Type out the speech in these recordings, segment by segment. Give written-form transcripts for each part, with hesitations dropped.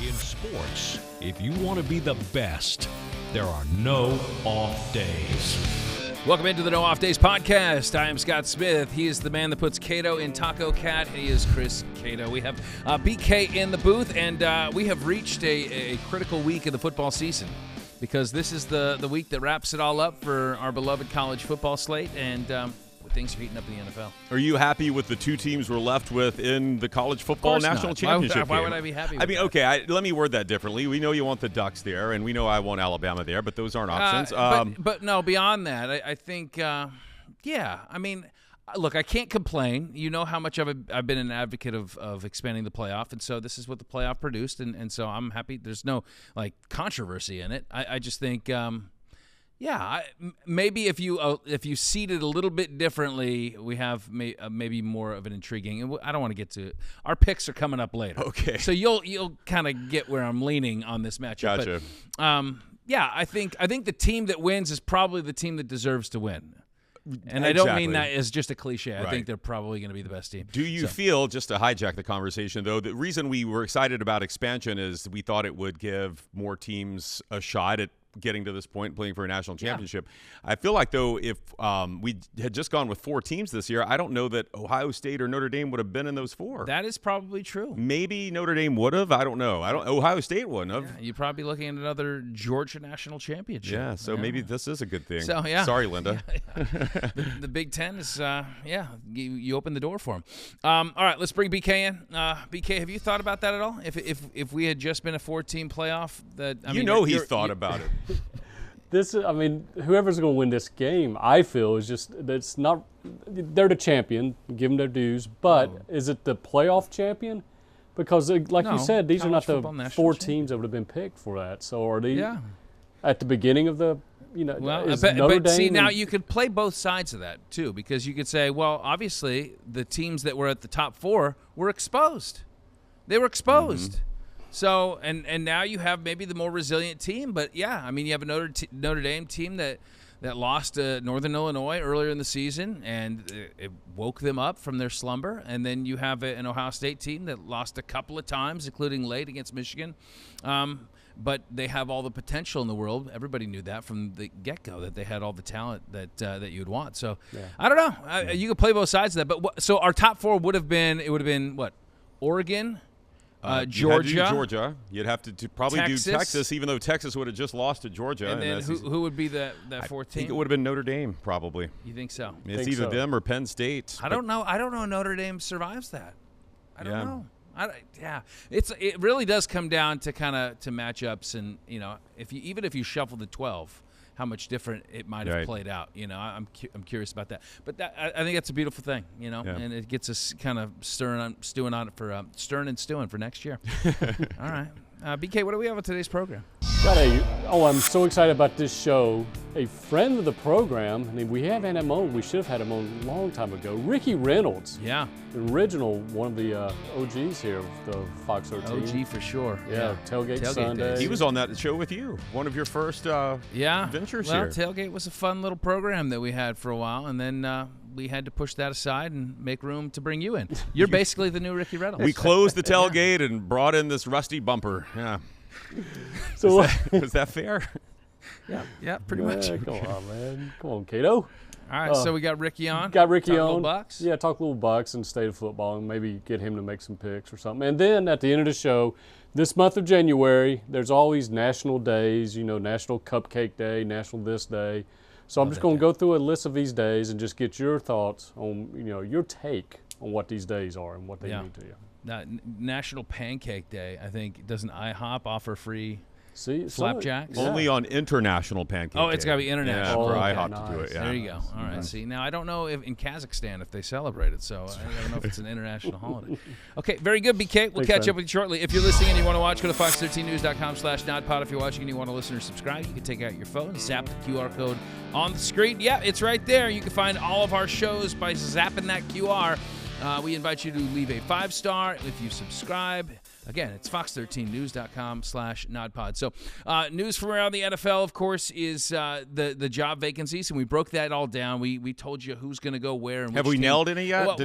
In sports, if you want to be the best, there are no off days. Welcome into the No Off Days podcast. I am Scott Smith. He is the man that puts Cato in Taco Cat. He is Chris Cato. We have BK in the booth, and we have reached a critical week of the football season because this is the week that wraps it all up for our beloved college football slate, and things are heating up in the NFL. Are you happy with the two teams we're left with in the college football national championship Why game? would I be happy with that? Okay, let me word that differently. We know you want the Ducks there, and we know I want Alabama there, but those aren't options. But no, beyond that, I think, yeah, I mean, look, I can't complain. You know how much I've been an advocate of expanding the playoff, and so this is what the playoff produced, and so I'm happy. There's no, controversy in it. I just think maybe if you seed it a little bit differently, we have maybe more of an intriguing. And I don't want to get to our picks are coming up later. Okay. So you'll kind of get where I'm leaning on this matchup. Gotcha. But, I think the team that wins is probably the team that deserves to win. And I don't mean that as just a cliche. I think they're probably going to be the best team. Do you feel, just to hijack the conversation, though, the reason we were excited about expansion is we thought it would give more teams a shot at getting to this point, playing for a national championship. I feel like, though, if we had just gone with 4 teams this year, I don't know that Ohio State or Notre Dame would have been in those 4. That is probably true. Maybe Notre Dame would have. I don't know. Ohio State wouldn't have. Yeah, you're probably looking at another Georgia national championship. Yeah, so maybe this is a good thing. So, yeah. Sorry, Linda. The Big Ten is, you open the door for them. All right, let's bring BK in. BK, have you thought about that at all? If we had just been a 4-team playoff, he's thought about it. Whoever's going to win this game, I feel, is just that's not. They're the champion. Give them their dues. But is it the playoff champion? Because, you said, these are not the 4 teams that would have been picked for that. So are they at the beginning of the? Notre Dame see, now you could play both sides of that too, because you could say, well, obviously the teams that were at the top 4 were exposed. They were exposed. Mm-hmm. So, and now you have maybe the more resilient team, but you have a Notre Dame team that lost to Northern Illinois earlier in the season, and it woke them up from their slumber. And then you have an Ohio State team that lost a couple of times, including late against Michigan. But they have all the potential in the world. Everybody knew that from the get-go, that they had all the talent that you'd want. So, I don't know. You could play both sides of that. But so our top 4 would have been what? Oregon. Georgia. You'd have to probably Texas. do Texas, even though Texas would have just lost to Georgia. And then who would be that 4th team? I think it would have been Notre Dame, probably. You think so? It's either them or Penn State. I don't know. I don't know. Notre Dame survives that. I don't know. It really does come down to kind of to matchups, and if you shuffle the 12. How much different it might have played out. I'm curious about that. But I think that's a beautiful thing, and it gets us kind of stirring and stewing for next year. All right. BK, what do we have on today's program? I'm so excited about this show. A friend of the program, we have had him on. We should have had him on a long time ago. Ricky Reynolds. Yeah. The original, one of the OGs here of the Fox 13. OG for sure. Yeah, Tailgate Sunday. He was on that show with you, one of your first ventures here. Tailgate was a fun little program that we had for a while, and then we had to push that aside and make room to bring you in. You're basically the new Ricky Reynolds. We closed the tailgate and brought in this rusty bumper. Yeah. So was that fair? Yeah, pretty much. Come on, man. Come on, Cato. All right, so we got Ricky on. Got Ricky on. Little Bucs. Yeah, talk a little Bucs and state of football, and maybe get him to make some picks or something. And then at the end of the show, this month of January, there's always national days. National Cupcake Day, National this day. So I'm just going to go through a list of these days and just get your thoughts on, your take on what these days are and what they mean to you. National Pancake Day, I think. Doesn't IHOP offer free See, flapjacks? Only on International Pancake Day. Oh, it's got to be international. Yeah, for okay, IHOP to do it. Yeah. There you go. All right. See, now I don't know if in Kazakhstan if they celebrate it, so I don't know if it's an international holiday. Okay, very good, BK. We'll catch up with you shortly. If you're listening and you want to watch, go to fox13news.com/NODPOD. If you're watching and you want to listen or subscribe, you can take out your phone, zap the QR code on the screen. Yeah, it's right there. You can find all of our shows by zapping that QR. We invite you to leave a 5-star if you subscribe. Again, it's fox13news.com/NODPOD. So news from around the NFL, of course, is the job vacancies, and we broke that all down. We told you who's going to go where. And have we nailed any yet? Well,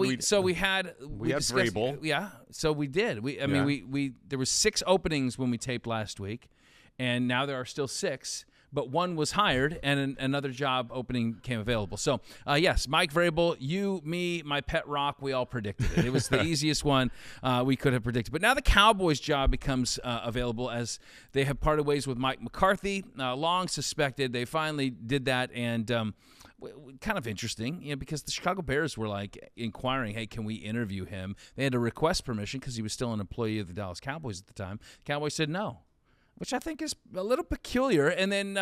we had Vrabel. Yeah, so we did. I mean, there were 6 openings when we taped last week, and now there are still 6. But one was hired, and another job opening came available. So, yes, Mike Vrabel, you, me, my pet rock, we all predicted it. It was the easiest one we could have predicted. But now the Cowboys job becomes available as they have parted ways with Mike McCarthy. Long suspected. They finally did that, and kind of interesting, because the Chicago Bears were like inquiring, hey, can we interview him? They had to request permission because he was still an employee of the Dallas Cowboys at the time. The Cowboys said no, which I think is a little peculiar, and then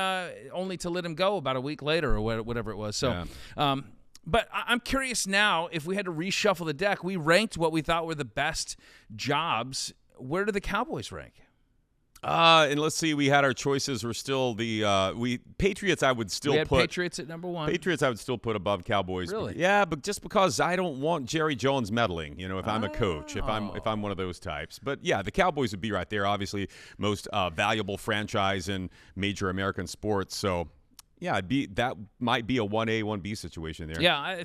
only to let him go about a week later or whatever it was. So, but I'm curious now, if we had to reshuffle the deck, we ranked what we thought were the best jobs. Where do the Cowboys rank? And let's see, we had our choices. We're still the Patriots. I would still put Patriots at number 1. Patriots. I would still put above Cowboys. Really? Yeah, but just because I don't want Jerry Jones meddling. If I'm a coach, if I'm one of those types. But yeah, the Cowboys would be right there. Obviously, most valuable franchise in major American sports. So yeah, that might be a 1A, 1B situation there. Yeah, I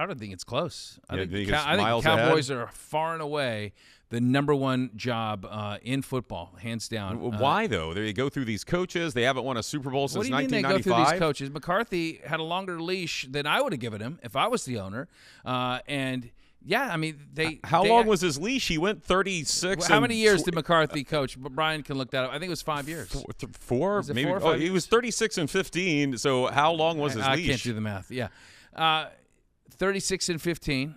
don't think it's close. I think the miles Cowboys ahead? are far and away the number 1 job in football, hands down. Why, though? They go through these coaches. They haven't won a Super Bowl since 1995. What do you mean they go through these coaches? McCarthy had a longer leash than I would have given him if I was the owner. And, yeah, I mean, How long was his leash? He went 36. How many years did McCarthy coach? Brian can look that up. I think it was 5 years. 4? Was it maybe. 4 or 5 he was 36 and 15. So how long was his leash? I can't do the math. Yeah. 36 and 15.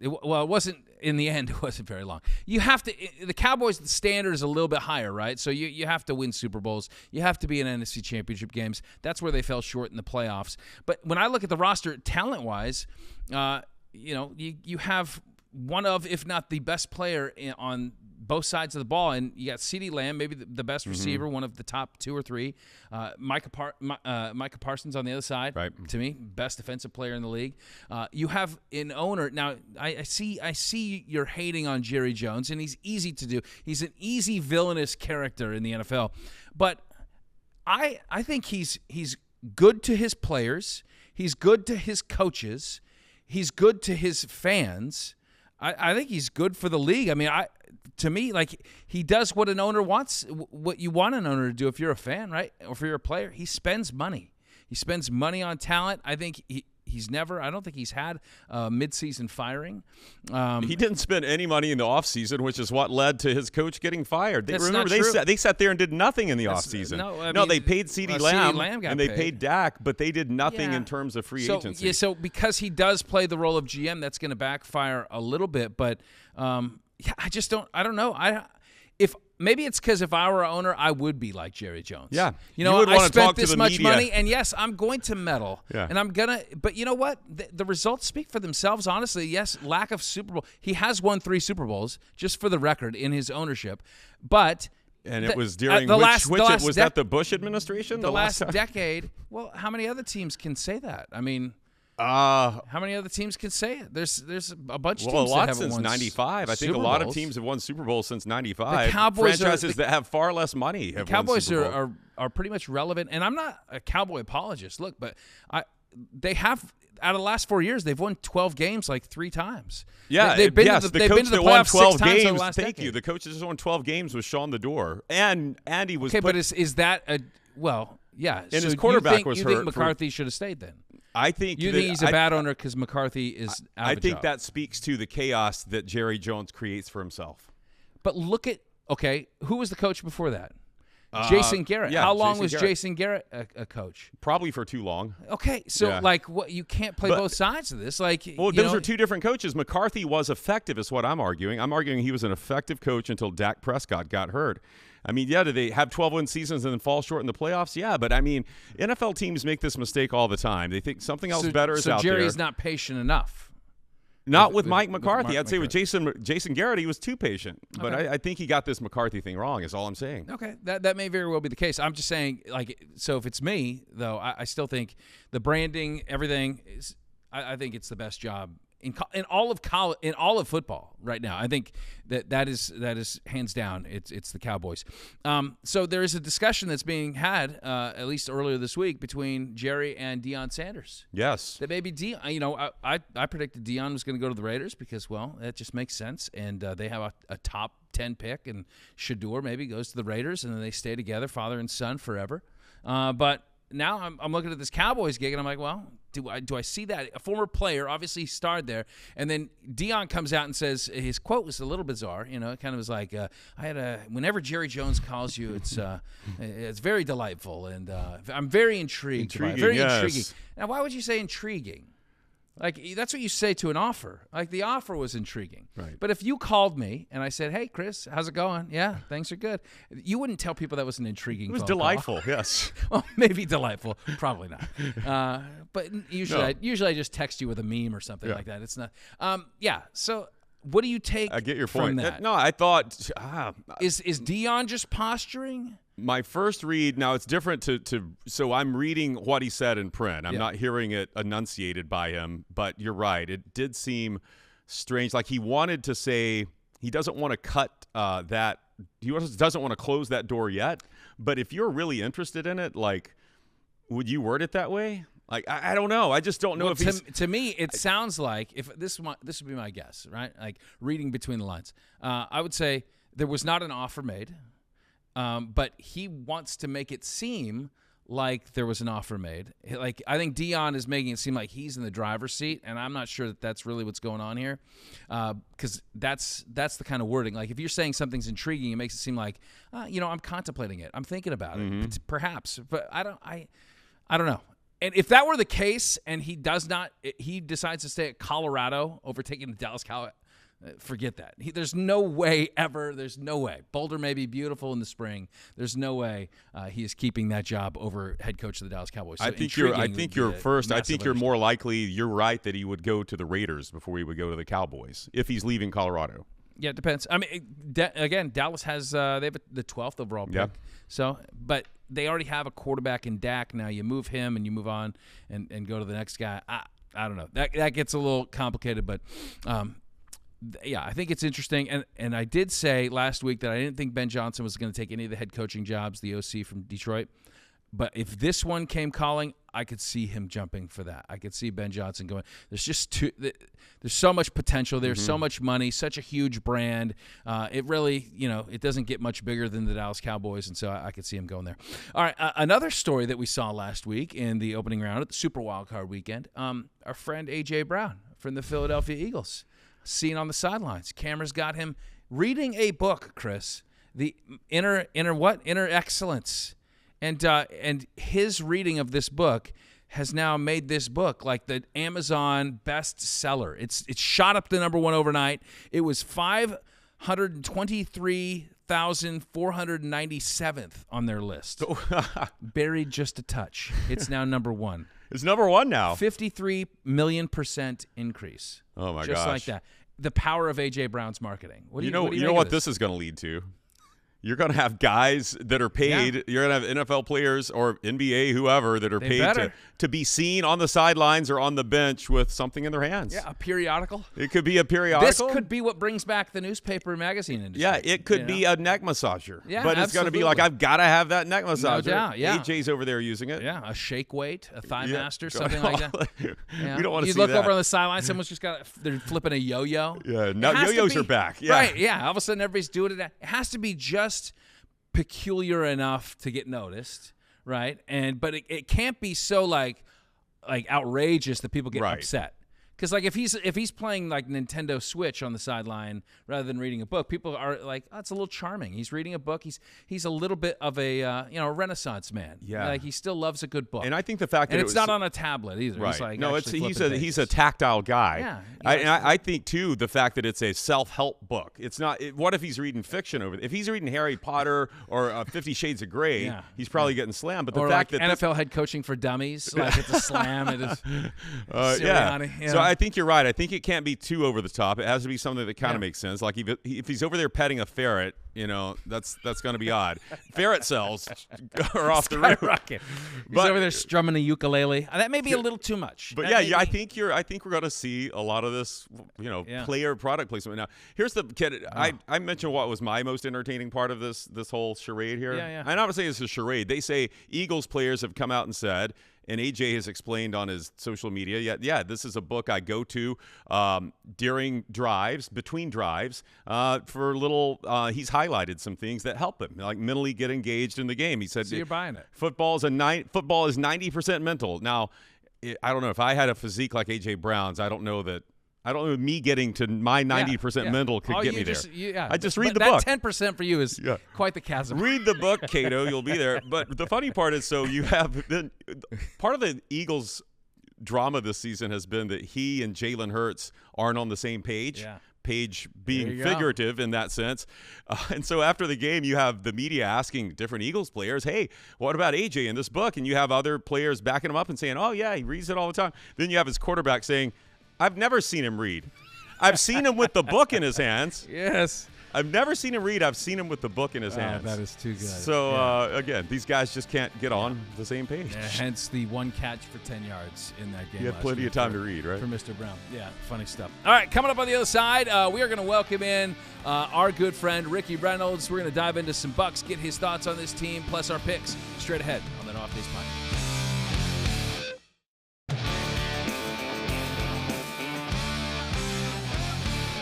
It wasn't. In the end, it wasn't very long. You have to. The Cowboys' standard is a little bit higher, right? So you have to win Super Bowls. You have to be in NFC Championship games. That's where they fell short in the playoffs. But when I look at the roster, talent-wise, you have one of, if not the best player on both sides of the ball, and you got CeeDee Lamb, maybe the best receiver, one of the top 2 or 3. Micah Parsons on the other side, right. To me, best defensive player in the league. You have an owner now. I see you're hating on Jerry Jones, and he's easy to do. He's an easy villainous character in the NFL, but I think he's good to his players. He's good to his coaches. He's good to his fans. I think he's good for the league. I mean, to me, like, he does what an owner wants, what you want an owner to do if you're a fan, right? Or if you're a player. He spends money. He spends money on talent. I think I don't think he's had a midseason firing. He didn't spend any money in the offseason, which is what led to his coach getting fired. That's not true. They sat there and did nothing in the offseason. No, they paid CeeDee Lamb, and they paid Dak, but they did nothing in terms of free agency. Yeah, so because he does play the role of GM, that's going to backfire a little bit. But I don't know. Maybe it's because if I were an owner, I would be like Jerry Jones. Yeah. I spent this much money, and yes, I'm going to meddle. Yeah. And I'm going to – but you know what? The results speak for themselves, honestly. Yes, lack of Super Bowl. He has won 3 Super Bowls, just for the record, in his ownership. But – and it was during was that the Bush administration? The last decade. Well, how many other teams can say that? I mean – how many other teams can say it? There's a bunch of teams that haven't won since 95. I think Super a lot Bowls. of teams have won Super Bowls since 95. The Cowboys franchises that have far less money have the Cowboys won Super Bowl. are pretty much relevant, and I'm not a Cowboy apologist. Look, but they have out of the last 4 years they've won 12 games like 3 times. Yeah, they've been to the coach that won 12 games. Thank you. The coach that just won 12 games was Sean Door, and he was okay. But is that a well? Yeah, and so his quarterback was hurt. You think McCarthy should have stayed then? I think you think he's a bad owner because McCarthy is out of a think job. that speaks to the chaos that Jerry Jones creates for himself. But look at who was the coach before that? Jason Garrett. Yeah, How long Jason was Garrett. Jason Garrett a coach? Probably for too long. Okay, so what? You can't play both sides of this. Those are 2 different coaches. McCarthy was effective, is what I'm arguing. I'm arguing he was an effective coach until Dak Prescott got hurt. I mean, yeah, do they have 12-win seasons and then fall short in the playoffs? Yeah, but I mean, NFL teams make this mistake all the time. They think something else better is out there. So Jerry's not patient enough. Not with Mike McCarthy. I'd say with Jason Garrett, he was too patient. But Okay. I think he got this McCarthy thing wrong, is all I'm saying. Okay, that may very well be the case. I'm just saying, so if it's me, though, I still think the branding, everything, I think it's the best job in all of college, in all of football right now. I think that is hands down. It's the Cowboys. So there is a discussion that's being had at least earlier this week between Jerry and Deion Sanders. Yes, that maybe Deion. You know, I predicted Deion was going to go to the Raiders because, well, that just makes sense, and they have a top 10 pick, and Shador maybe goes to the Raiders, and then they stay together, father and son, forever. But now I'm looking at this Cowboys gig, and I'm like, well, do I see that? A former player, obviously starred there, and then Deion comes out and says, his quote was a little bizarre. You know, it kind of was like, whenever Jerry Jones calls you, it's very delightful, and I'm very intrigued. Very intriguing. Now, why would you say intriguing? Like, that's what you say to an offer. Like, the offer was intriguing. Right. But if you called me and I said, hey, Chris, how's it going? Yeah, things are good. You wouldn't tell people that was an intriguing phone call. It was delightful, yes. Well, maybe delightful. Probably not. But usually I just text you with a meme or something like that. It's not. So what do you take I get your from point. that? No, I thought Is Deion just posturing? my first read, now it's different so I'm reading what he said in print. I'm not hearing it enunciated by him, but you're right. It did seem strange. Like he wanted to say he doesn't want to cut that. He doesn't want to close that door yet. But if you're really interested in it, like, would you word it that way? Like, I don't know. I just don't know if he's... To me, it sounds like, if this would be my guess, right? Like, reading between the lines. I would say there was not an offer made. But he wants to make it seem like there was an offer made. Like, I think Deion is making it seem like he's in the driver's seat, and I'm not sure that that's really what's going on here, because that's the kind of wording. Like, if you're saying something's intriguing, it makes it seem like, I'm contemplating it, I'm thinking about it, perhaps. But I don't know. And if that were the case, and he decides to stay at Colorado over taking the Dallas Cowboys. Forget that. There's no way ever. There's no way. Boulder may be beautiful in the spring. There's no way he is keeping that job over head coach of the Dallas Cowboys. So I think you're more likely. You're right that he would go to the Raiders before he would go to the Cowboys if he's leaving Colorado. Yeah, it depends. I mean, again, Dallas has they have the 12th overall pick. Yeah. So, but they already have a quarterback in Dak. Now you move him and you move on and go to the next guy. I don't know. That gets a little complicated, but. Yeah, I think it's interesting, and I did say last week that I didn't think Ben Johnson was going to take any of the head coaching jobs, the OC from Detroit. But if this one came calling, I could see him jumping for that. I could see Ben Johnson going. There's so much potential. There's so much money, such a huge brand. It really, it doesn't get much bigger than the Dallas Cowboys, and so I could see him going there. All right, another story that we saw last week in the opening round at the Super Wildcard Weekend, our friend A.J. Brown from the Philadelphia Eagles. Seen on the sidelines. Cameras got him reading a book, Chris. The inner excellence, and his reading of this book has now made this book like the Amazon bestseller. It's shot up to number one overnight. It was 523,497th on their list. Buried just a touch. It's now number one. It's number one now. 53 million% increase. Oh my gosh! Just like that. The power of A.J. Brown's marketing. What do you know what this is going to lead to? You're going to have guys that are paid. Yeah. You're going to have NFL players or NBA, whoever, that are paid to be seen on the sidelines or on the bench with something in their hands. Yeah, a periodical. It could be a periodical. This could be what brings back the newspaper and magazine industry. Yeah, it could be a neck massager. Yeah, but it's going to be like, I've got to have that neck massager. No doubt, yeah. AJ's over there using it. Yeah, a shake weight, a thigh master, something like that. We don't want to see that. You look that. over on the sideline, someone's just they're flipping a yo-yo. Yeah, now yo-yos are back. Yeah. Right, yeah. All of a sudden, everybody's doing it. It has to be just peculiar enough to get noticed, right? But it can't be so like outrageous that people get upset. Because like if he's playing like Nintendo Switch on the sideline rather than reading a book, people are like, oh, it's a little charming. He's reading a book. He's a little bit of a Renaissance man. Yeah, like he still loves a good book. And I think the fact that it's not on a tablet either. Right. He's like he's a tactile guy. Yeah. I think too the fact that it's a self-help book. It's not. What if he's reading fiction over? If he's reading Harry Potter or 50 Shades of Grey, he's probably getting slammed. But the fact that NFL head coaching for dummies, like it's a slam. It is. So I think you're right. I think it can't be too over the top. It has to be something that kind of makes sense. Like if he's over there petting a ferret, that's going to be odd. Ferret cells are off the roof. He's over there strumming a ukulele. That may be a little too much. But I think we're going to see a lot of this, player product placement. Now, here's the kid. I mentioned what was my most entertaining part of this whole charade here. Yeah. I'm not saying it's a charade. They say Eagles players have come out and said, and AJ has explained on his social media, this is a book I go to during drives, between drives, for little. He's highlighted some things that help him, like mentally get engaged in the game. He said, "So you're buying it? Football is 90% mental." Now, I don't know if I had a physique like AJ Brown's. I don't know me getting to my 90% mental could get me there. I just read the book. That 10% for you is quite the chasm. Read the book, Cato. You'll be there. But the funny part is, so you have part of the Eagles' drama this season has been that he and Jalen Hurts aren't on the same page. Yeah. Page being figurative in that sense. And so after the game, you have the media asking different Eagles players, hey, what about AJ in this book? And you have other players backing him up and saying, oh, yeah, he reads it all the time. Then you have his quarterback saying, I've never seen him read. I've seen him with the book in his hands. Yes. I've never seen him read. I've seen him with the book in his hands. That is too good. So, again, these guys just can't get on the same page. Yeah, hence the one catch for 10 yards in that game. You had plenty of time to read, right? For Mr. Brown. Yeah, funny stuff. All right, coming up on the other side, we are going to welcome in our good friend Ricky Reynolds. We're going to dive into some Bucs, get his thoughts on this team, plus our picks straight ahead on the No Off Days podcast.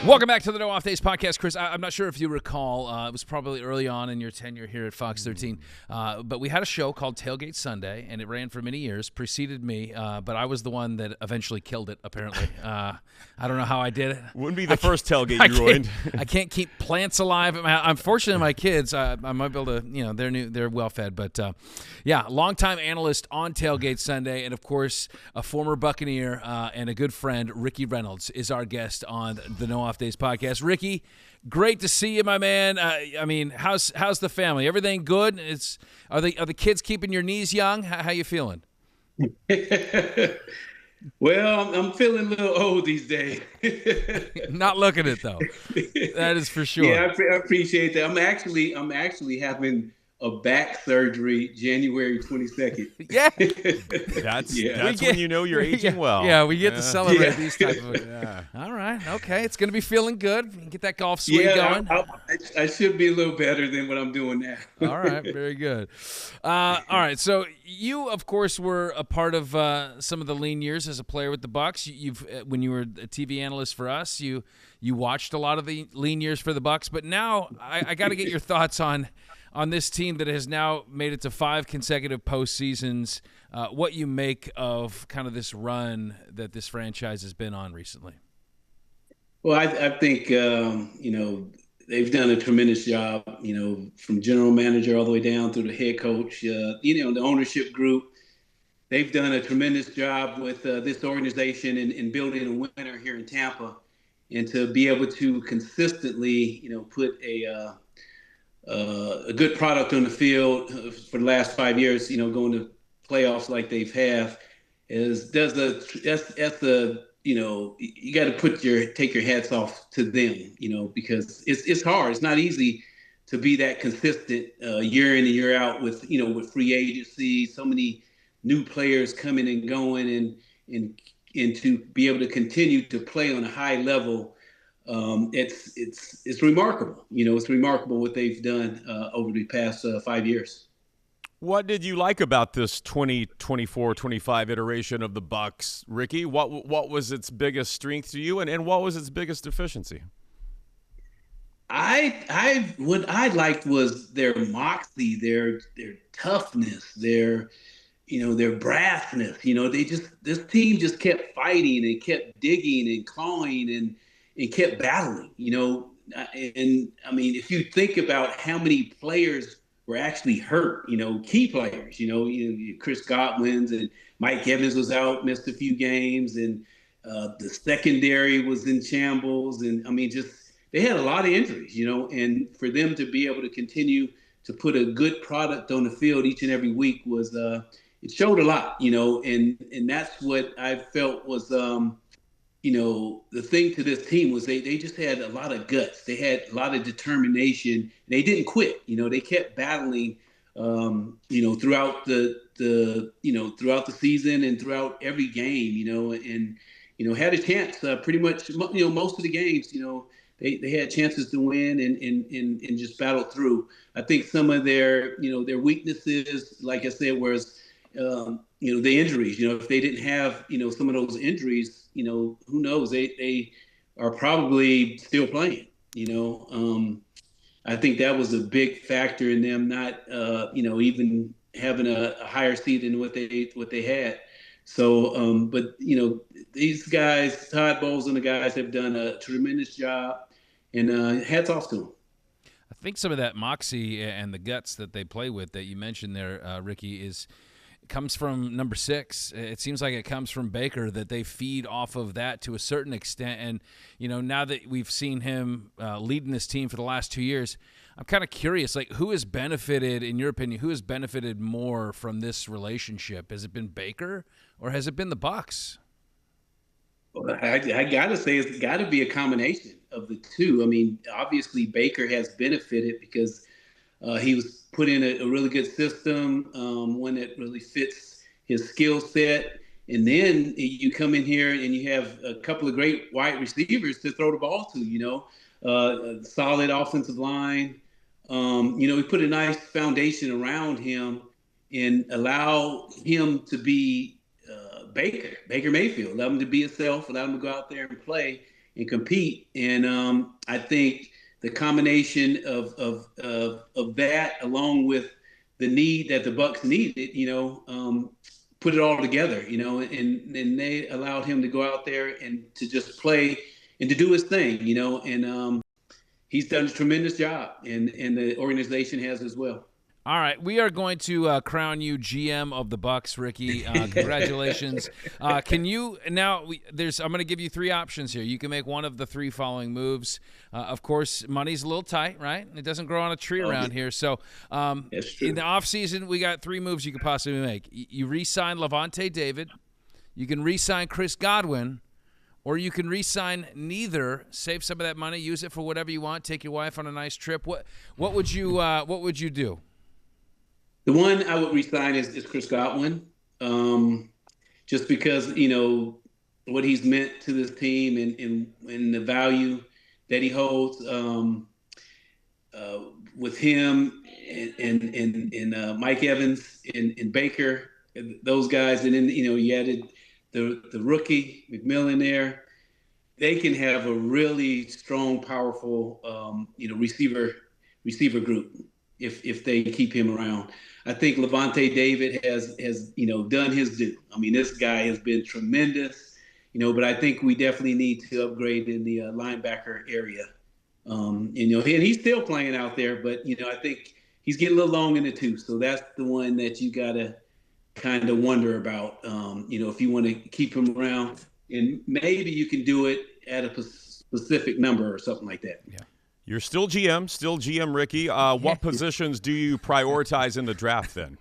Welcome back to the No Off Days podcast, Chris. I'm not sure if you recall, it was probably early on in your tenure here at Fox 13, but we had a show called Tailgate Sunday, and it ran for many years, preceded me, but I was the one that eventually killed it, apparently. I don't know how I did it. Wouldn't be the first tailgate you ruined. I can't keep plants alive. I'm fortunate my kids, I might be able to, they're well-fed, but longtime analyst on Tailgate Sunday, and of course, a former Buccaneer and a good friend, Ricky Reynolds, is our guest on the No Off Days podcast. Ricky, great to see you, my man. How's the family? Everything good? Are the kids keeping your knees young? How you feeling? Well, I'm feeling a little old these days. Not looking it though. That is for sure. Yeah, I appreciate that. I'm actually having a back surgery January 22nd. Yeah. That's when you know you're aging well. Yeah, we get to celebrate these type of All right. Okay. It's going to be feeling good. You can get that golf swing going. I should be a little better than what I'm doing now. All right. Very good. All right. So you, of course, were a part of some of the lean years as a player with the Bucs. When you were a TV analyst for us, you watched a lot of the lean years for the Bucs. But now I got to get your thoughts on this team that has now made it to 5 consecutive postseasons, what you make of kind of this run that this franchise has been on recently. Well, I think, they've done a tremendous job, from general manager all the way down through the head coach, the ownership group. They've done a tremendous job with this organization in building a winner here in Tampa, and to be able to consistently, put a good product on the field for the last 5 years, going to playoffs like they've have, you got to take your hats off to them, because it's hard. It's not easy to be that consistent year in and year out with free agency, so many new players coming and going, and to be able to continue to play on a high level. It's remarkable. It's remarkable what they've done over the past 5 years. What did you like about this 2024-25 iteration of the Bucs, Ricky? What was its biggest strength to you, and what was its biggest deficiency? What I liked was their moxie, their toughness, their brassness. This team just kept fighting and kept digging and clawing and kept battling, and I mean, if you think about how many players were actually hurt, key players, Chris Godwin's and Mike Evans was out, missed a few games, and the secondary was in shambles. And I mean, they had a lot of injuries, and for them to be able to continue to put a good product on the field each and every week was, it showed a lot, and that's what I felt was, the thing to this team was they just had a lot of guts. They had a lot of determination. They didn't quit. They kept battling, throughout throughout the season and throughout every game, and had a chance pretty much, most of the games, they had chances to win and just battled through. I think some of their weaknesses, like I said, was, the injuries. If they didn't have, some of those injuries, who knows? They are probably still playing. I think that was a big factor in them not, even having a higher seed than what they had. So, but these guys, Todd Bowles and the guys, have done a tremendous job, and hats off to them. I think some of that moxie and the guts that they play with that you mentioned there, Ricky, comes from number 6. It seems like it comes from Baker, that they feed off of that to a certain extent. And, now that we've seen him leading this team for the last 2 years, I'm kind of curious, like, who has benefited, in your opinion, who has benefited more from this relationship? Has it been Baker or has it been the Bucs? Well, I got to say it's got to be a combination of the two. I mean, obviously Baker has benefited because he was put in a really good system, one that really fits his skill set. And then you come in here and you have a couple of great wide receivers to throw the ball to, a solid offensive line. We put a nice foundation around him and allow him to be Baker Mayfield. Allow him to be himself, allow him to go out there and play and compete. And I think the combination of that, along with the need that the Bucs needed, put it all together, and they allowed him to go out there and to just play and to do his thing, and he's done a tremendous job, and the organization has as well. All right, we are going to crown you GM of the Bucs, Ricky. Congratulations. Can you now? I'm going to give you 3 options here. You can make one of the 3 following moves. Of course, money's a little tight, right? It doesn't grow on a tree around here. So, in the offseason, we got 3 moves you could possibly make. You re-sign Lavonte David, you can re-sign Chris Godwin, or you can re-sign neither. Save some of that money, use it for whatever you want. Take your wife on a nice trip. What would you do? The one I would resign is Chris Godwin, just because, what he's meant to this team and the value that he holds with him and Mike Evans and Baker, those guys. And then, you added the rookie McMillan there. They can have a really strong, powerful, receiver group if they keep him around. I think Lavonte David has done his due. I mean, this guy has been tremendous, but I think we definitely need to upgrade in the linebacker area. And he's still playing out there, but, I think he's getting a little long in the tooth. So that's the one that you got to kind of wonder about, if you want to keep him around. And maybe you can do it at a specific number or something like that. Yeah. You're still GM, Ricky. What positions do you prioritize in the draft then?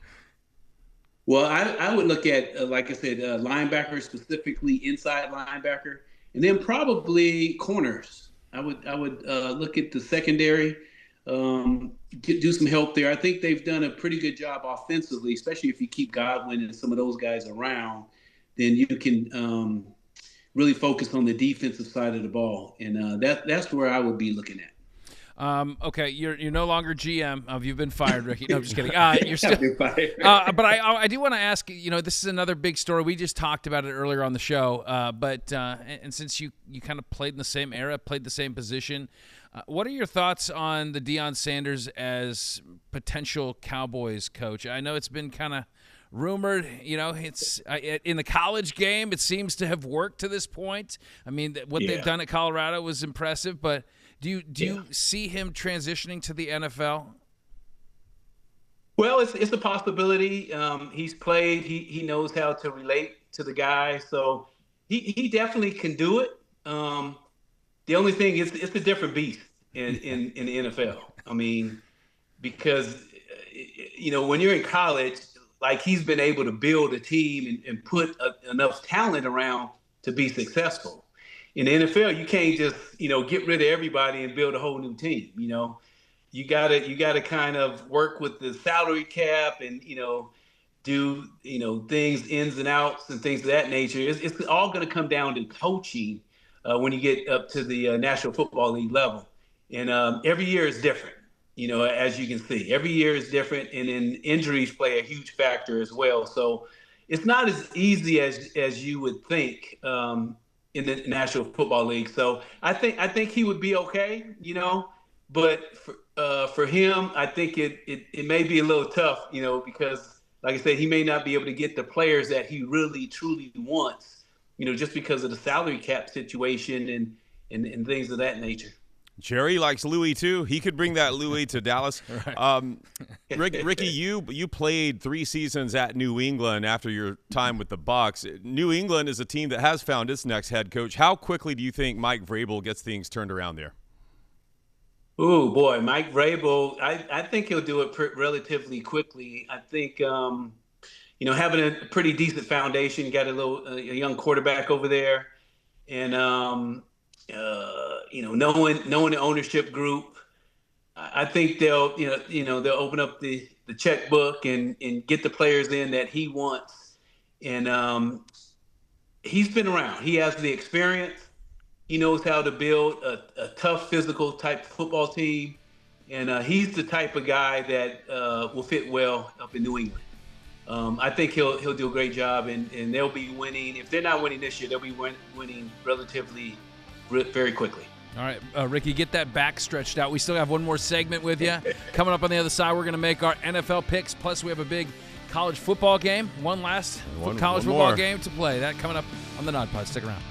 Well, I would look at, like I said, linebacker, specifically inside linebacker, and then probably corners. I would look at the secondary, do some help there. I think they've done a pretty good job offensively, especially if you keep Godwin and some of those guys around. Then you can really focus on the defensive side of the ball, and that's where I would be looking at. Okay, you're no longer GM. You've been fired, Ricky. No, I'm just kidding. You're still fired. But I do want to ask. This is another big story. We just talked about it earlier on the show. But since you kind of played in the same era, played the same position, what are your thoughts on the Deion Sanders as potential Cowboys coach? I know it's been kind of rumored. It's in the college game. It seems to have worked to this point. I mean, what they've done at Colorado was impressive, but. Do you see him transitioning to the NFL? Well, it's a possibility. He's played. He knows how to relate to the guy, so he definitely can do it. The only thing is it's a different beast in the NFL. I mean, because when you're in college, like he's been able to build a team and put enough talent around to be successful. in the NFL, you can't just, get rid of everybody and build a whole new team. You gotta kind of work with the salary cap and, do, things ins and outs and things of that nature. It's all going to come down to coaching when you get up to the National Football League level. And every year is different, as you can see. Every year is different, and then injuries play a huge factor as well. So it's not as easy as you would think in the National Football League. So I think he would be okay, but for him, I think it may be a little tough, because like I said, he may not be able to get the players that he really truly wants, just because of the salary cap situation and things of that nature. Jerry likes Louis too. He could bring that Louis to Dallas. Right. Ricky, you played 3 seasons at New England after your time with the Bucs. New England is a team that has found its next head coach. How quickly do you think Mike Vrabel gets things turned around there? Oh boy, Mike Vrabel. I think he'll do it relatively quickly. I think having a pretty decent foundation, got a young quarterback over there, and knowing the ownership group, I think they'll they'll open up the checkbook and get the players in that he wants. And he's been around. He has the experience. He knows how to build a tough, physical type football team, and he's the type of guy that will fit well up in New England. I think he'll do a great job, and they'll be winning. If they're not winning this year, they'll be winning relatively very quickly. All right, Ricky, get that back stretched out. We still have one more segment with you. Coming up on the other side, we're going to make our NFL picks, plus we have a big college football game, one college football game to play. That coming up on the NODPOD. Stick around.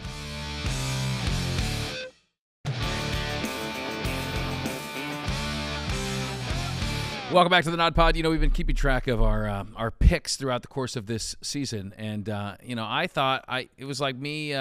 Welcome back to the NODPOD. We've been keeping track of our picks throughout the course of this season, and I thought it was like me.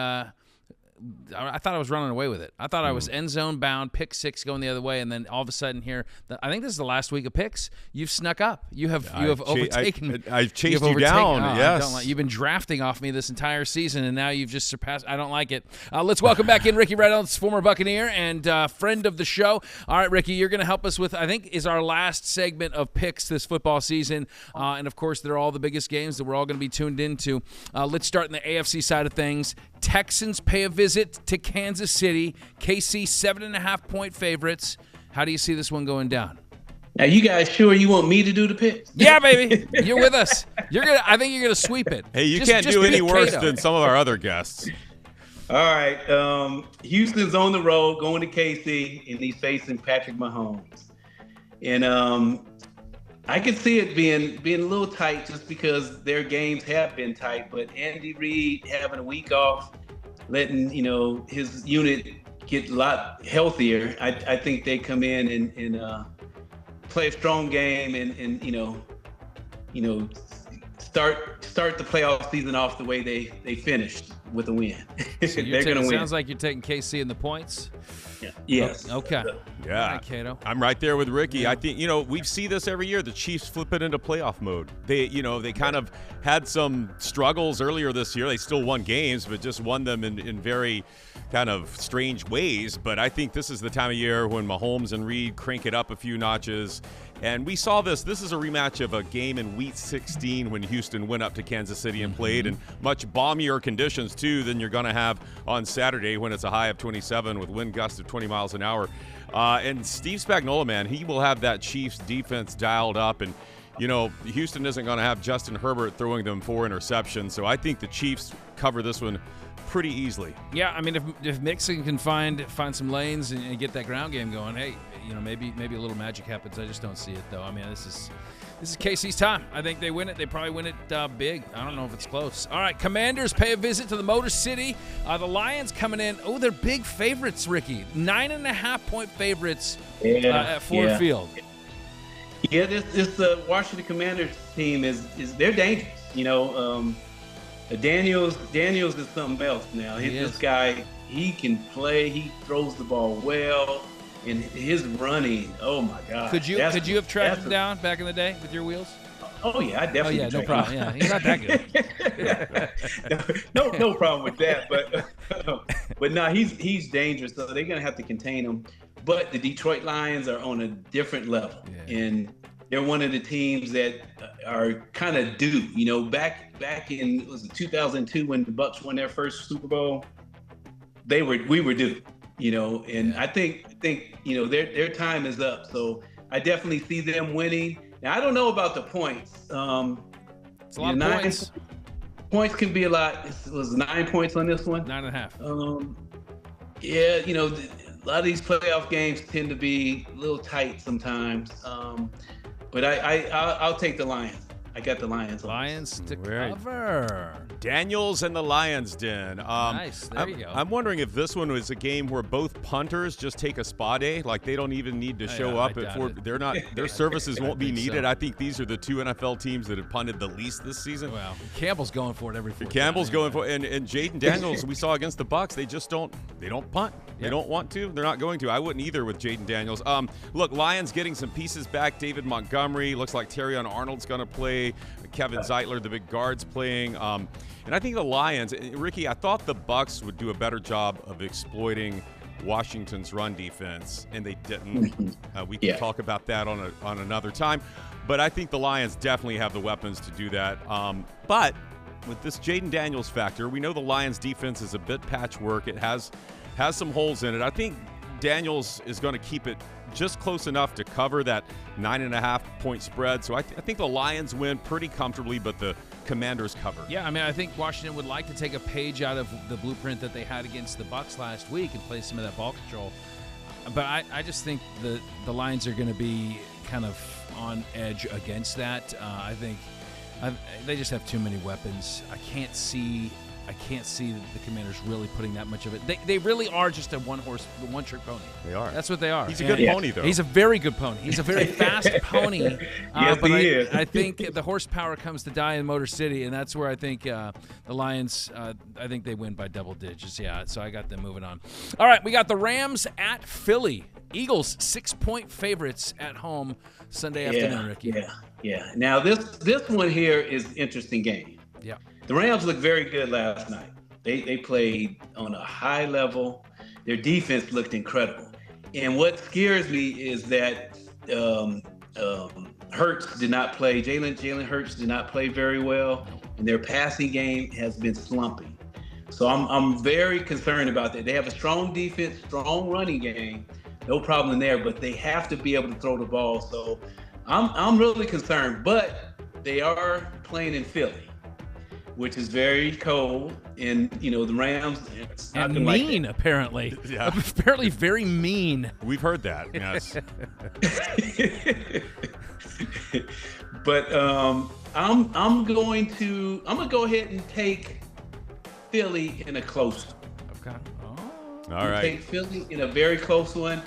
I thought I was running away with it. I thought I was end zone bound, pick 6 going the other way, and then all of a sudden here, I think this is the last week of picks. You've snuck up. You have overtaken me. I've chased you down. Yes, you've been drafting off me this entire season, and now you've just surpassed. I don't like it. Let's welcome back in Ricky Reynolds, former Buccaneer and friend of the show. All right, Ricky, you're going to help us with, I think, is our last segment of picks this football season, and of course, they're all the biggest games that we're all going to be tuned into. Let's start in the AFC side of things. Texans pay a visit to Kansas City. KC 7.5-point favorites. How do you see this one going down? Now, you guys sure you want me to do the picks? Yeah, baby. You're with us. I think you're gonna sweep it. Hey, you can't do any worse than some of our other guests. All right. Houston's on the road going to KC, and he's facing Patrick Mahomes. And I could see it being a little tight just because their games have been tight. But Andy Reid having a week off, letting his unit get a lot healthier, I think they come in and play a strong game and start the playoff season off the way they finished with a win. So they're going to win. Sounds like you're taking KC in the points. Yeah. Yes. Okay. Yeah. All right, Cato. I'm right there with Ricky. I think, we see this every year. The Chiefs flip it into playoff mode. They kind of had some struggles earlier this year. They still won games, but just won them in very kind of strange ways. But I think this is the time of year when Mahomes and Reed crank it up a few notches. And we saw this. This is a rematch of a game in Week 16 when Houston went up to Kansas City and played in much balmier conditions, too, than you're going to have on Saturday when it's a high of 27 with wind gusts of 20 miles an hour. And Steve Spagnuolo, man, he will have that Chiefs defense dialed up. And, Houston isn't going to have Justin Herbert throwing them 4 interceptions. So I think the Chiefs cover this one pretty easily. Yeah, I mean, if Mixon can find some lanes and get that ground game going, hey, maybe a little magic happens. I just don't see it, though. I mean, this is KC's time. I think they win it. They probably win it big. I don't know if it's close. All right, Commanders pay a visit to the Motor City. The Lions coming in. Oh, they're big favorites, Ricky. 9.5-point favorites at Ford Field. Yeah, this Washington Commanders team is they're dangerous. Daniels is something else now. This guy, he can play. He throws the ball well, and his running. Oh my God! Could you have tracked him down back in the day with your wheels? Oh yeah, I definitely. Oh yeah, no drink. problem. Yeah, he's not that good. no problem with that. But no, he's dangerous. So they're gonna have to contain him. But the Detroit Lions are on a different level, and they're one of the teams that are kind of due. You know, back in was it 2002 when the Bucs won their first Super Bowl, we were due. You know, and I think you know their time is up. So I definitely see them winning. Now I don't know about the points. It's a lot of points. Points can be a lot. It was 9 points on this one. 9.5. Yeah, you know, a lot of these playoff games tend to be a little tight sometimes. But I'll take the Lions. I got the Lions. Lions to cover. Daniels and the Lions Den. Nice. There you go. I'm wondering if this one was a game where both punters just take a spa day, like they don't even need to show up at their services won't be needed. I think these are the two NFL teams that have punted the least this season. Well, Campbell's going for it every fourth Campbell's time. going for it, and Jaden Daniels we saw against the Bucs. They just don't punt. They don't want to. They're not going to. I wouldn't either with Jaden Daniels. Look, Lions getting some pieces back. David Montgomery looks like Terrion Arnold's going to play. Kevin Zeitler, the big guard's playing. And I think the Lions, Ricky, I thought the Bucs would do a better job of exploiting Washington's run defense, and they didn't. We can talk about that on another time. But I think the Lions definitely have the weapons to do that. But with this Jaden Daniels factor, we know the Lions defense is a bit patchwork. It has some holes in it. I think Daniels is going to keep it just close enough to cover that 9.5-point spread. So I think the Lions win pretty comfortably, but the Commanders cover. Yeah, I mean, I think Washington would like to take a page out of the blueprint that they had against the Bucs last week and play some of that ball control. But I just think the Lions are going to be kind of on edge against that. I think they just have too many weapons. I can't see the Commanders really putting that much of it. They really are just a one-trick pony. They are. That's what they are. He's a good pony, though. He's a very good pony. He's a very fast pony. Yes, but he is. I think the horsepower comes to die in Motor City, and that's where I think the Lions, I think they win by double digits. Yeah, so I got them moving on. All right, we got the Rams at Philly. Eagles 6-point favorites at home Sunday afternoon, Ricky. Yeah. Now this one here is interesting game. Yeah. The Rams looked very good last night. They played on a high level. Their defense looked incredible. And what scares me is that Hurts did not play. Jalen Hurts did not play very well, and their passing game has been slumping. So I'm very concerned about that. They have a strong defense, strong running game, no problem there, but they have to be able to throw the ball. So I'm really concerned. But they are playing in Philly, which is very cold, and the Rams and mean apparently. Yeah. Apparently very mean. We've heard that. Yes. But I'm going to go ahead and take Philly in a close one. Okay. Oh. All right. Take Philly in a very close one,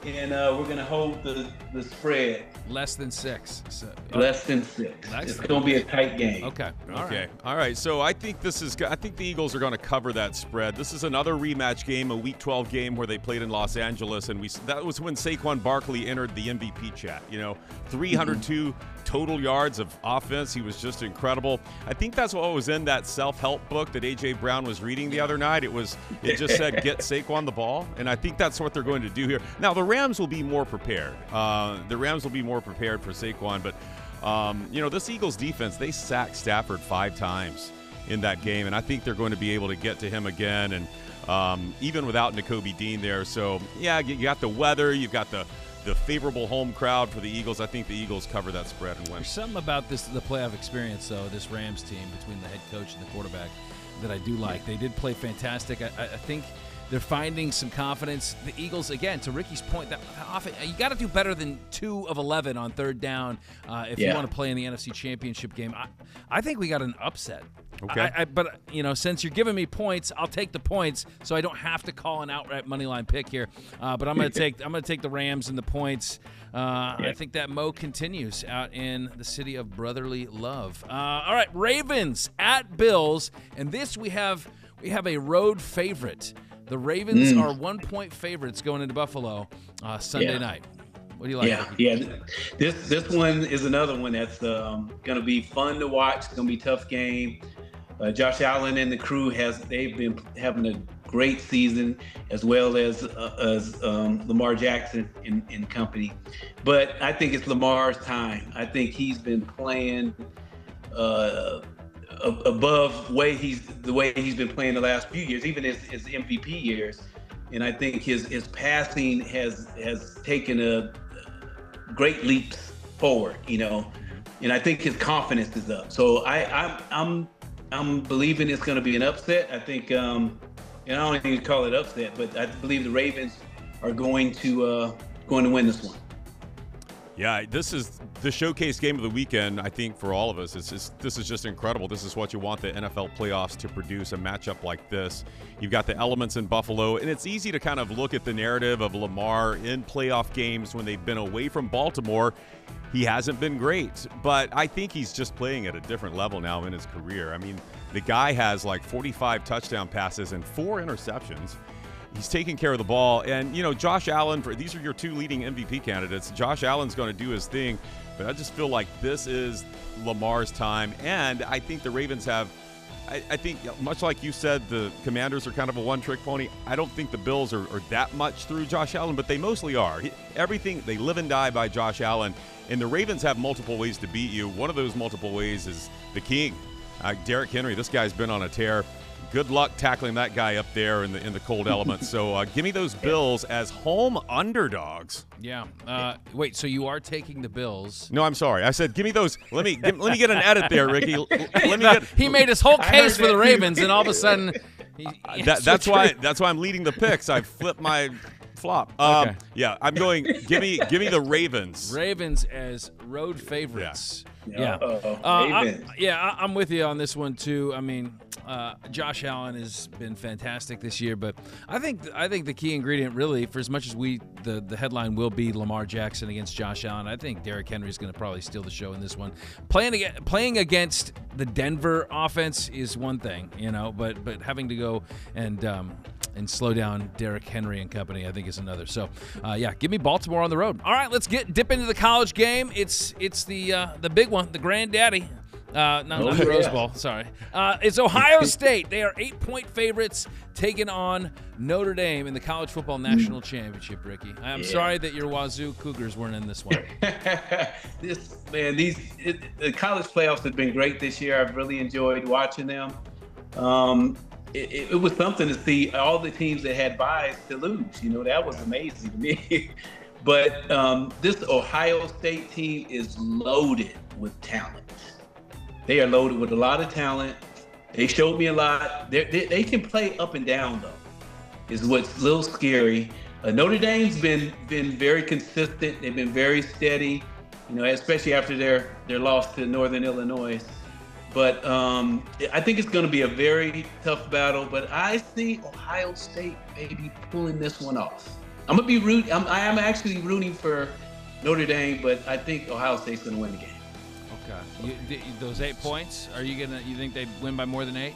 and we're going to hold the spread. Less than 6. So, Less than 6. It's going to be a tight game. Okay. All right. So I think the Eagles are going to cover that spread. This is another rematch game, a Week 12 game where they played in Los Angeles, and that was when Saquon Barkley entered the MVP chat. 302 total yards of offense. He was just incredible. I think that's what was in that self-help book that A.J. Brown was reading the other night. It just said, get Saquon the ball, and I think that's what they're going to do here. Now, the Rams will be more prepared. Prepared for Saquon, but this Eagles defense, they sacked Stafford 5 times in that game, and I think they're going to be able to get to him again, and even without Nakobe Dean there. So yeah, you got the weather, you've got the favorable home crowd for the Eagles. I think the Eagles cover that spread and win. There's something about the playoff experience, though, this Rams team, between the head coach and the quarterback, that I do like. They did play fantastic. I think they're finding some confidence. The Eagles, again, to Ricky's point, that often you got to do better than 2 of 11 on third down if you want to play in the NFC Championship game. I think we got an upset. Okay. But since you're giving me points, I'll take the points, so I don't have to call an outright money line pick here. But I'm going to take the Rams and the points. I think that Mo continues out in the city of brotherly love. All right, Ravens at Bills, and this we have a road favorite. The Ravens are 1-point favorites going into Buffalo Sunday night. What do you like? Yeah. This one is another one that's going to be fun to watch. It's going to be a tough game. Josh Allen and the crew they've been having a great season, as well as Lamar Jackson and company. But I think it's Lamar's time. I think he's been playing above the way he's been playing the last few years, even his MVP years. And I think his passing has taken a great leaps forward, and I think his confidence is up. So I'm believing it's going to be an upset. I think, and I don't even call it upset, but I believe the Ravens are going to win this one. Yeah, this is the showcase game of the weekend, I think, for all of us. This is just incredible. This is what you want the NFL playoffs to produce, a matchup like this. You've got the elements in Buffalo, and it's easy to kind of look at the narrative of Lamar in playoff games when they've been away from Baltimore. He hasn't been great, but I think he's just playing at a different level now in his career. I mean, the guy has like 45 touchdown passes and 4 interceptions. He's taking care of the ball. And, Josh Allen, these are your 2 leading MVP candidates. Josh Allen's going to do his thing, but I just feel like this is Lamar's time. And I think the Ravens have, I think, much like you said, the Commanders are kind of a one-trick pony. I don't think the Bills are that much through Josh Allen, but they mostly are. Everything, they live and die by Josh Allen. And the Ravens have multiple ways to beat you. One of those multiple ways is the king, Derrick Henry. This guy's been on a tear. Good luck tackling that guy up there in the cold elements. So give me those Bills as home underdogs. Yeah. Wait. So you are taking the Bills? No, I'm sorry. I said give me those. Let me get an edit there, Ricky. He made his whole case for the Ravens, and all of a sudden, that's why I'm leading the picks. I flipped my flop. Okay. Yeah, I'm going. Give me the Ravens. Ravens as road favorites. Yeah. I'm with you on this one too. I mean, Josh Allen has been fantastic this year, but I think the key ingredient, really, for as much as the headline will be Lamar Jackson against Josh Allen, I think Derrick Henry is going to probably steal the show in this one. Playing against the Denver offense is one thing, but having to go and slow down Derrick Henry and company, I think, is another. So, give me Baltimore on the road. All right, let's dip into the college game. It's the big one, the granddaddy. Not the Rose Bowl. Sorry. It's Ohio State. They are 8-point favorites taking on Notre Dame in the College Football National Championship, Ricky. I'm sorry that your Wazoo Cougars weren't in this one. The college playoffs have been great this year. I've really enjoyed watching them. It was something to see all the teams that had byes to lose. That was amazing to me. But this Ohio State team is loaded with talent. They are loaded with a lot of talent. They showed me a lot. They can play up and down, though, is what's a little scary. Notre Dame's been very consistent. They've been very steady, especially after their loss to Northern Illinois. But I think it's going to be a very tough battle. But I see Ohio State maybe pulling this one off. I am actually rooting for Notre Dame, but I think Ohio State's going to win the game. Okay. Those 8 points, you think they win by more than 8?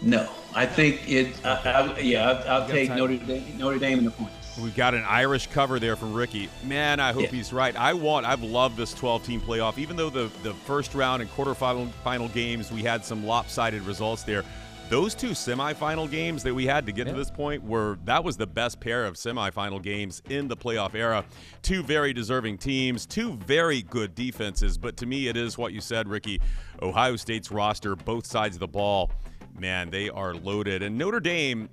No, I think I'll take Notre Dame in the points. We've got an Irish cover there from Ricky. Man, I hope he's right. I've loved this 12-team playoff. Even though the first round and quarterfinal games, we had some lopsided results there. Those 2 semifinal games that we had to get to this point that was the best pair of semifinal games in the playoff era. 2 very deserving teams, 2 very good defenses. But to me, it is what you said, Ricky. Ohio State's roster, both sides of the ball, man, they are loaded. And Notre Dame,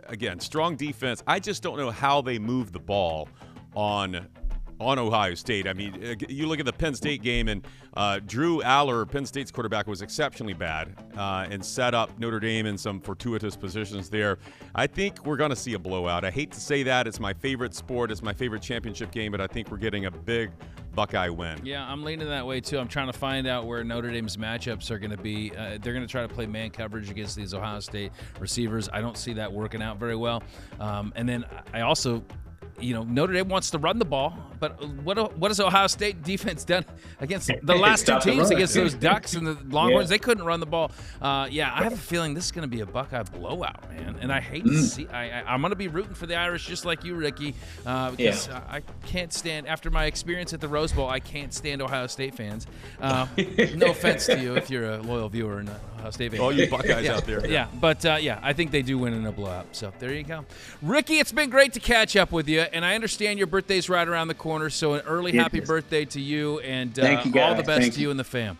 again, strong defense. I just don't know how they move the ball on Ohio State. I mean, you look at the Penn State game, and Drew Aller, Penn State's quarterback, was exceptionally bad and set up Notre Dame in some fortuitous positions there. I think we're going to see a blowout. I hate to say that. It's my favorite sport. It's my favorite championship game, but I think we're getting a big Buckeye win. Yeah, I'm leaning that way, too. I'm trying to find out where Notre Dame's matchups are going to be. They're going to try to play man coverage against these Ohio State receivers. I don't see that working out very well. And then I also Notre Dame wants to run the ball, but what has Ohio State defense done against the last two teams, against those Ducks and the Longhorns? They couldn't run the ball. I have a feeling this is going to be a Buckeye blowout, man. And I hate to see. I'm going to be rooting for the Irish just like you, Ricky, because I can't stand, after my experience at the Rose Bowl, I can't stand Ohio State fans. No offense to you if you're a loyal viewer and Ohio State fan. All you Buckeyes out there. Yeah, but I think they do win in a blowout. So there you go. Ricky, it's been great to catch up with you. And I understand your birthday's right around the corner, so an early happy birthday to you, and thank you, guys. All the best to you and the fam.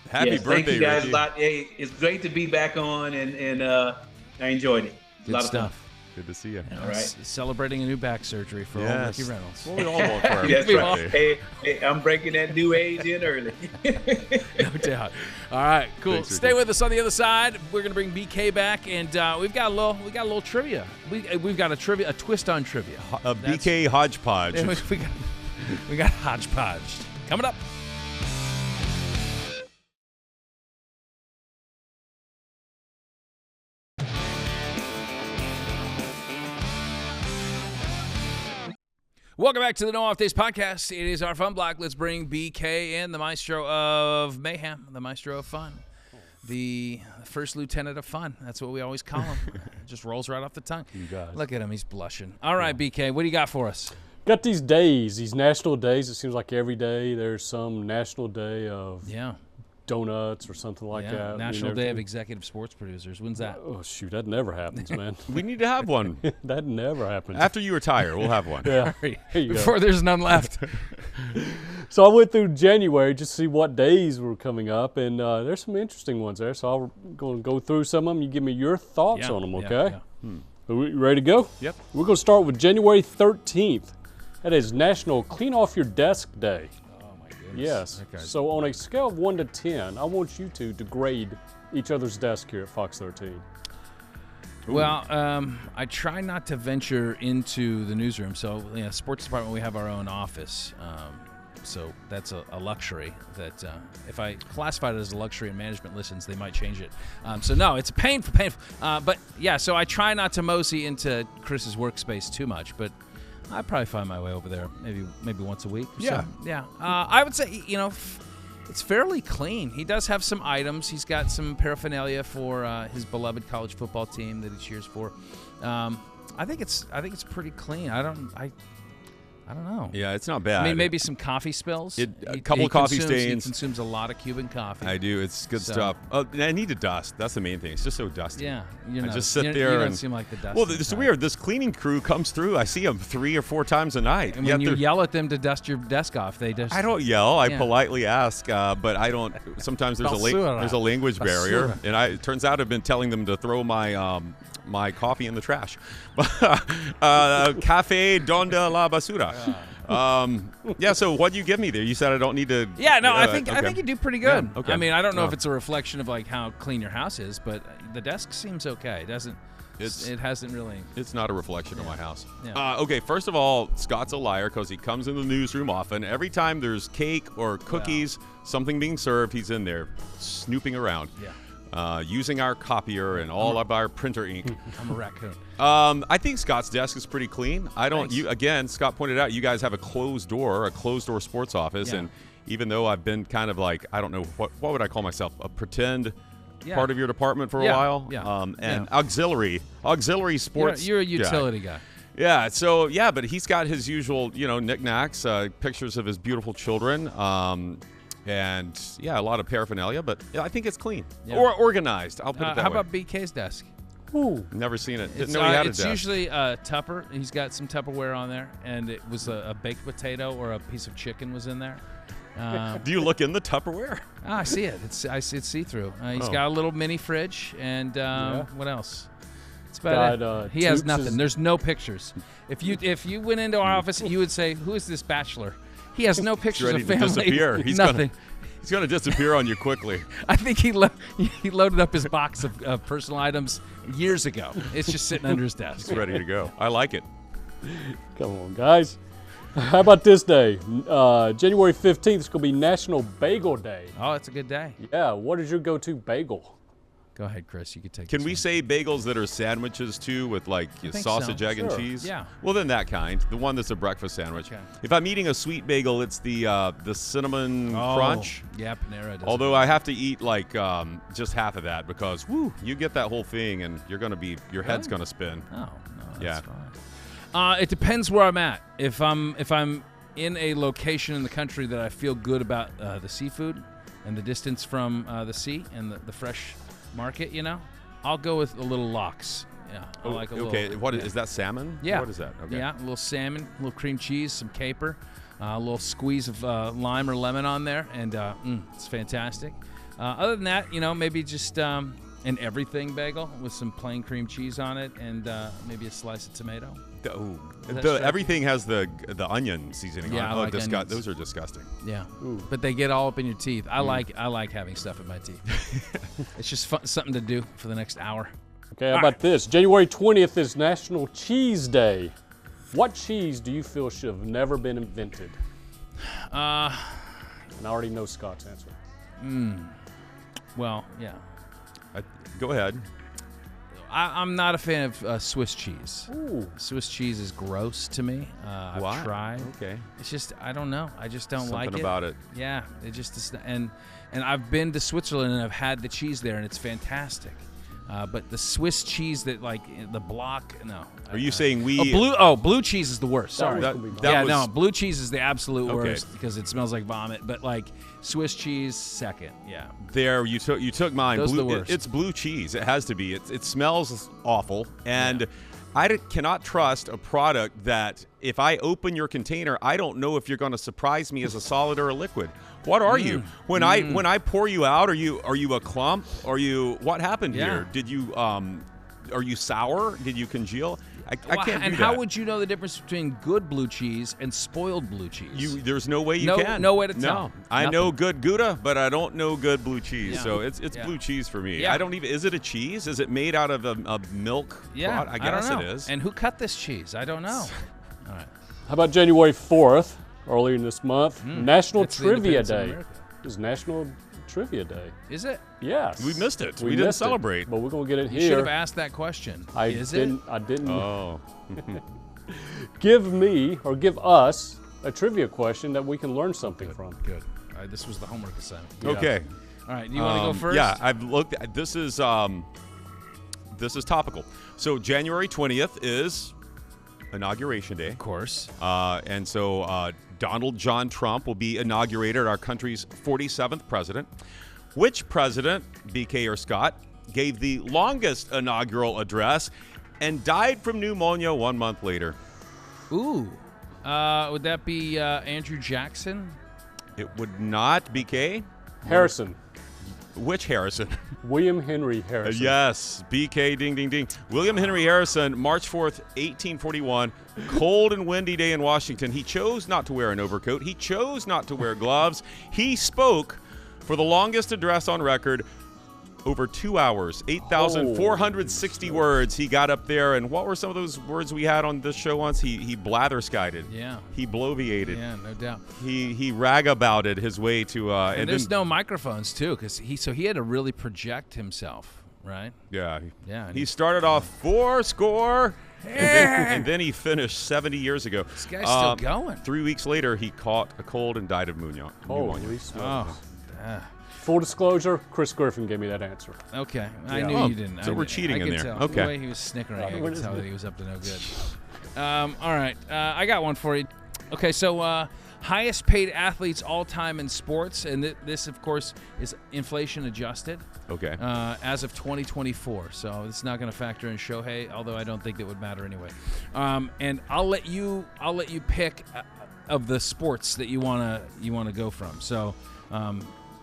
Happy birthday, thank you guys Ricky. a lot. Hey, it's great to be back on, and I enjoyed it. Good stuff. Good to see you. All right. Celebrating a new back surgery for old Ricky Reynolds. Well, we all want for our That's birthday. right. Hey, I'm breaking that new age in early. No doubt. All right, cool. Thanks, Stay with us on the other side. We're gonna bring BK back, and we've got a little trivia. We've got a twist on trivia. A BK hodgepodge. we got hodgepodge coming up. Welcome back to the No Off Days podcast. It is our fun block. Let's bring BK in, the maestro of mayhem, the maestro of fun, the first lieutenant of fun. That's what we always call him. Just rolls right off the tongue. You guys. Look at him. He's blushing. All right, BK, what do you got for us? Got these days, these national days. It seems like every day there's some national day of donuts or something like that. National Day of Executive Sports Producers. When's that? Oh, shoot, that never happens, man. We need to have one. That never happens. After you retire, we'll have one. Yeah, here you go. Before there's none left. So I went through January just to see what days were coming up, and there's some interesting ones there. So I'm going to go through some of them. You give me your thoughts on them, okay? Are we ready to go? Yep. We're going to start with January 13th. That is National Clean Off Your Desk Day. Yes. Okay. So on a scale of 1 to 10, I want you two to grade each other's desk here at Fox 13. Well, I try not to venture into the newsroom. So, sports department, we have our own office. So that's a luxury that if I classify it as a luxury and management listens, they might change it. So, no, it's painful. But, yeah, so I try not to mosey into Chris's workspace too much. But I probably find my way over there maybe once a week. Yeah. Yeah. I would say, it's fairly clean. He does have some items. He's got some paraphernalia for his beloved college football team that he cheers for. I think it's pretty clean. I don't know. Yeah, it's not bad. I mean, maybe some coffee spills. A couple coffee stains. He consumes a lot of Cuban coffee. I do. It's good stuff. Oh, I need to dust. That's the main thing. It's just so dusty. Yeah. I just sit there you don't and seem like the dust. Well, it's weird. This cleaning crew comes through. I see them 3 or 4 times a night. And when you yell at them to dust your desk off, they just. I don't yell. I politely ask, but I don't. Sometimes there's a language barrier, and it turns out I've been telling them to throw my coffee in the trash. Café donde la basura. So what do you give me there? You said I don't need to. Yeah, no, I think you do pretty good. Yeah, okay. I mean, I don't know if it's a reflection of like how clean your house is, but the desk seems okay. It hasn't really. It's not a reflection of my house. Yeah. Okay, first of all, Scott's a liar because he comes in the newsroom often. Every time there's cake or cookies, something being served, he's in there snooping around. Yeah. Using our copier and all of our printer ink. I'm a raccoon. I think Scott's desk is pretty clean. Scott pointed out you guys have a closed door sports office, and even though I've been kind of like, I don't know, what would I call myself, a pretend part of your department for a while? Yeah. Auxiliary sports. You're a utility guy. Yeah, but he's got his usual, knickknacks, pictures of his beautiful children, and a lot of paraphernalia, but I think it's clean or organized. I'll put it that way. How about BK's desk? Ooh, never seen it. It's, Didn't know he had a it's desk. usually Tupper. He's got some Tupperware on there, and it was a baked potato or a piece of chicken was in there. Do you look in the Tupperware? I see it. It's see-through. He's got a little mini fridge, and what else? It's about it. He has nothing. There's no pictures. If you went into our office, you would say, "Who is this bachelor?" He has no pictures ready of to family. disappear. He's nothing. He's going to disappear on you quickly. I think he loaded up his box of personal items years ago. It's just sitting under his desk. He's ready to go. I like it. come on, guys. How about this day? January 15th is going to be National Bagel Day. Oh, it's a good day. Yeah, what is your go-to bagel? Go ahead, Chris. You could take. Can we say bagels that are sandwiches too, with like sausage, so. egg, and Sure. cheese? Yeah. Well, then that kind. The one that's a breakfast sandwich. Okay. If I'm eating a sweet bagel, it's the cinnamon crunch. Yeah, Panera does. Although I have to eat like just half of that because you get that whole thing and your head's gonna spin. Oh no, that's Yeah. fine. It depends where I'm at. If I'm in a location in the country that I feel good about the seafood and the distance from the sea and the fresh market, I'll go with a little lox. Yeah, I like a little. Okay, what is that? Salmon? Yeah. What is that? Okay. Yeah, a little salmon, a little cream cheese, some caper, a little squeeze of lime or lemon on there, and it's fantastic. Other than that, maybe just an everything bagel with some plain cream cheese on it, and maybe a slice of tomato. Everything has the onion seasoning Yeah, on it. I like onions. Those are disgusting. Yeah, but they get all up in your teeth. I like having stuff in my teeth. It's just fun, something to do for the next hour. Okay, how about this? January 20th is National Cheese Day. What cheese do you feel should have never been invented? And I already know Scott's answer. Well, yeah. Go ahead. I'm not a fan of Swiss cheese. Ooh. Swiss cheese is gross to me. Why? I've tried. Okay. It's just I don't know. I just don't Something like it. about it. Yeah, it just is. And I've been to Switzerland and I've had the cheese there and it's fantastic. But the Swiss cheese that like the block, no. Are you saying we? Blue cheese is the worst. Sorry. Blue cheese is the absolute worst because it smells like vomit. But like Swiss cheese, second. Yeah. There, you took mine. Those are the worst. It's blue cheese. It has to be. It smells awful, and I cannot trust a product that if I open your container, I don't know if you're going to surprise me as a solid or a liquid. What are you? When I pour you out, are you a clump? What happened here? Did you are you sour? Did you congeal? I can't do that. And how would you know the difference between good blue cheese and spoiled blue cheese? There's no way you can. No way to tell. No, I know good Gouda, but I don't know good blue cheese. Yeah. So it's blue cheese for me. Yeah. I don't even. Is it a cheese? Is it made out of a milk? Yeah, I guess don't know. it is. And who cut this cheese? I don't know. All right. How about January 4th, earlier in this month? National It's the Trivia Independence of Day. America. It's National Trivia Day. Is it? Yes. We missed it. We didn't missed it, celebrate. but we're going to get it You should have here. asked that question. I Is it? didn't. Oh. Give us a trivia question that we can learn something from. Good. All right, this was the homework assignment. Okay. All right, do you want to go first? Yeah, I've looked. This is topical. So January 20th is Inauguration Day. Of course. And so Donald John Trump will be inaugurated, our country's 47th president. Which president, BK or Scott, gave the longest inaugural address and died from pneumonia 1 month later? Ooh. Would that be Andrew Jackson? It would not, BK. Harrison. Which Harrison? William Henry Harrison. Yes, BK, ding, ding, ding. William Henry Harrison, March 4th, 1841, cold and windy day in Washington. He chose not to wear an overcoat. He chose not to wear gloves. He spoke for the longest address on record, over 2 hours, 8,460 words. He got up there, and what were some of those words we had on this show once? He blatherskided. Yeah. He bloviated. Yeah, no doubt. He ragabouted his way to. And there's no microphones too, because he had to really project himself, right? Yeah. Yeah. He started off 4 and then he finished 70 years ago. This guy's still going. 3 weeks later, he caught a cold and died of pneumonia. Holy smokes. Oh. Full disclosure, Chris Griffin gave me that answer. Okay. I Yeah. knew Oh, you didn't. so I we're did- cheating I in could there. tell. Okay. The way he was snickering, I could tell that he was up to no good. All right. I got one for you. Okay, so highest paid athletes all time in sports, and this, of course, is inflation adjusted. Okay. As of 2024, so it's not going to factor in Shohei, although I don't think that would matter anyway. And I'll let you pick of the sports that you wanna go from. So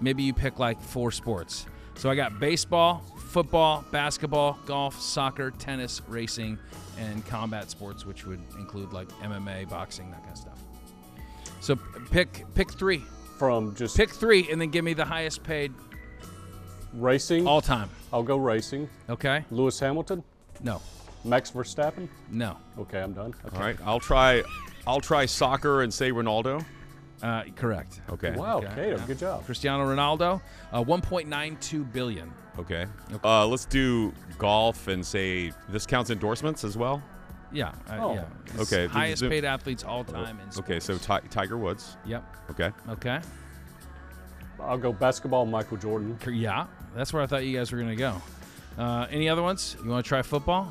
maybe you pick like 4 sports. So I got baseball, football, basketball, golf, soccer, tennis, racing, and combat sports, which would include like MMA, boxing, that kind of stuff. So pick 3. From just Pick 3, and then give me the highest paid racing. all time. I'll go racing. Okay? Lewis Hamilton. No. Max Verstappen. No. Okay, I'm done. Okay. All right. I'll try soccer and say Ronaldo. Correct. Okay. Wow, Okay, Cato, yeah. good job. Cristiano Ronaldo, 1.92 billion. Okay. Let's do golf and say this counts endorsements as well. Yeah. Yeah. It's Okay. highest paid athletes all time in sports. Okay, so Tiger Woods. Yep. Okay. Okay. I'll go basketball, Michael Jordan. Yeah. That's where I thought you guys were going to go. Any other ones? You want to try football?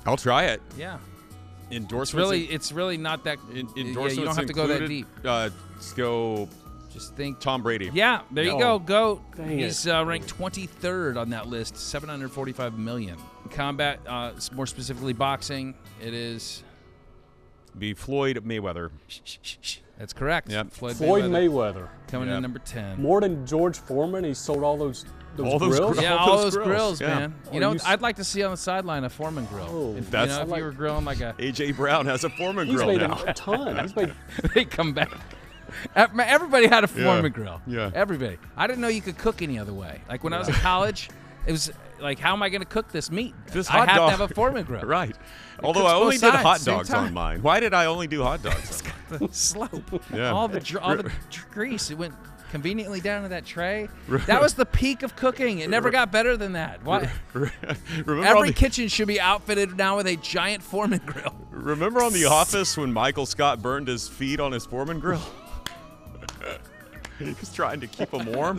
I'll try it. Yeah. Endorsements. It's really not that. Endorsements. You don't have to go that deep. Let's go. Just think. Tom Brady. Yeah, there you go. Go. Dang He's ranked 23rd on that list, $745 million. Combat, more specifically boxing, it is. Be Floyd Mayweather. That's correct. Yep. Floyd Mayweather. Coming in number 10. More than George Foreman. He sold all those All those grills. grills. Yeah, all those grills, yeah. man. Oh, You know, you I'd like to see on the sideline a Foreman grill. Oh, if, that's- if you were grilling like a. AJ Brown has a Foreman He's grill made now. a ton. He's made They come back. Everybody had a Foreman grill. Yeah. Everybody. I didn't know you could cook any other way. Like when I was in college, it was like, how am I going to cook this meat? This I hot have dog. to have a Foreman grill. Right. Although cooks I only both did sides, hot same dogs time. on mine. Why did I only do hot dogs? The slope. Yeah. All the grease. It went conveniently down to that tray. That was the peak of cooking. It never got better than that. Why? Remember Every kitchen should be outfitted now with a giant Foreman grill. Remember on The Office when Michael Scott burned his feet on his Foreman grill? He was trying to keep them warm.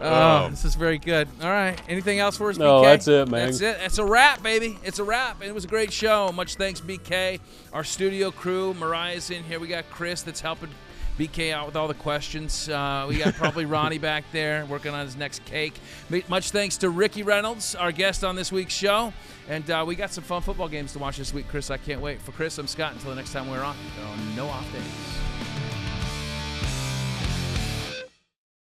This is very good. All right. Anything else for us, No, BK? that's it, man. That's it. It's a wrap, baby. It's a wrap. It was a great show. Much thanks, BK. Our studio crew, Mariah's in here. We got Chris that's helping BK out with all the questions. We got probably Ronnie back there working on his next cake. Much thanks to Ricky Reynolds, our guest on this week's show. And we got some fun football games to watch this week, Chris. I can't wait. For Chris, I'm Scott. Until the next time we're on No Off Days.